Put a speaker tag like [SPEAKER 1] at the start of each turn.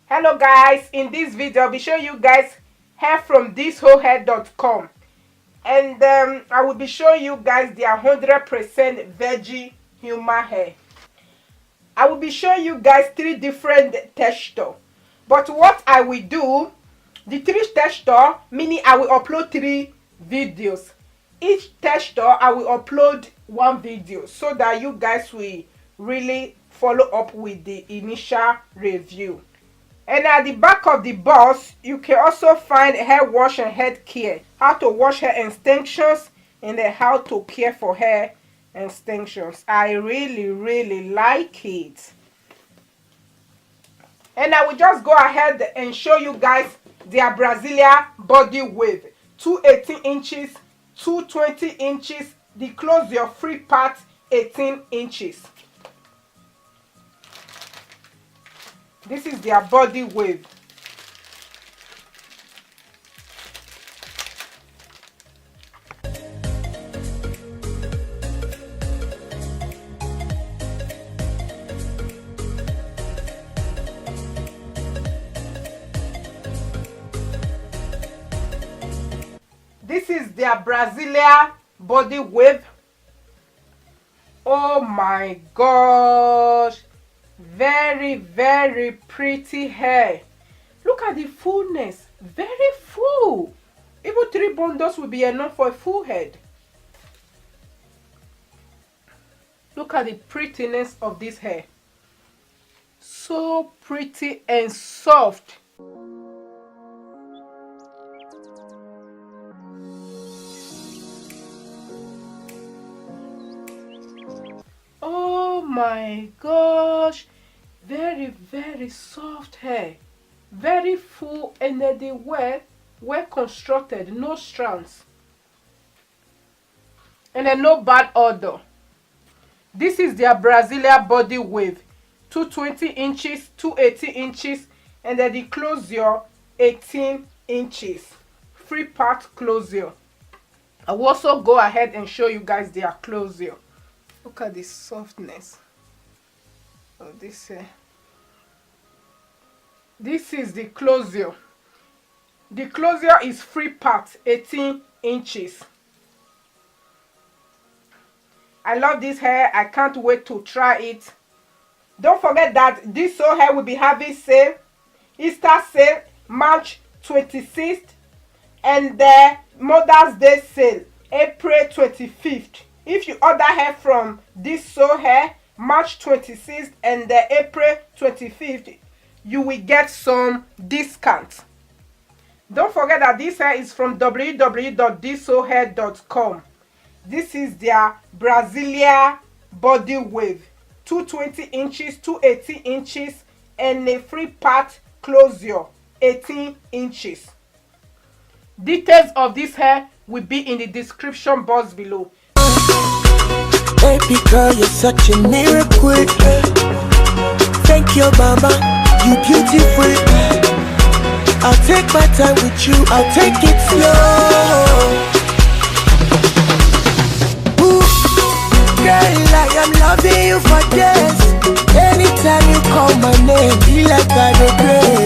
[SPEAKER 1] Hello guys, in this video I'll be showing you guys hair from DSoar.com, and I will be showing you guys their 100% veggie human hair. I will be showing you guys 3 different textures, but what I will do, the 3 texture, meaning I will upload 3 videos. Each texture I will upload 1 video so that you guys will really follow up with the initial review. And at the back of the box, you can also find hair wash and head care, how to wash hair extensions, and then how to care for hair extensions. I really like it. And I will just go ahead and show you guys their Brazilian body wave. 2 18 inches, 2 20 inches, the close your free part 18 inches. This is their body wave. This is their Brazilian body wave. Oh my gosh, very pretty hair. Look at the fullness, very full. Even 3 bundles will be enough for a full head. Look at the prettiness of this hair, so pretty and soft. Oh my gosh, very soft hair, very full, and then they well constructed, no strands, and then no bad odor. This is their Brazilian body wave. 2 20 inches, 2 18 inches, and then the closure 18 inches, free part closure. I will also go ahead and show you guys their closure. Look at the softness of this hair. This is the closure. The closure is free part 18 inches. I love this hair. I can't wait to try it. Don't forget that DSoar hair will be having sale, Easter sale, March 26th, and the Mother's Day sale, April 25th. If you order hair from DSoar hair, March 26th and April 25th, you will get some discount. Don't forget that this hair is from www.DSoar.com. This is their Brazilian body wave. 2 20 inches, 2 18 inches, and a free part closure 18 inches. Details of this hair will be in the description box below.
[SPEAKER 2] Baby girl, you're such a miracle. Thank you, mama, you beautiful. I'll take my time with you, I'll take it slow. Ooh, girl, I am loving you for this. Anytime you call my name, feel like I regret.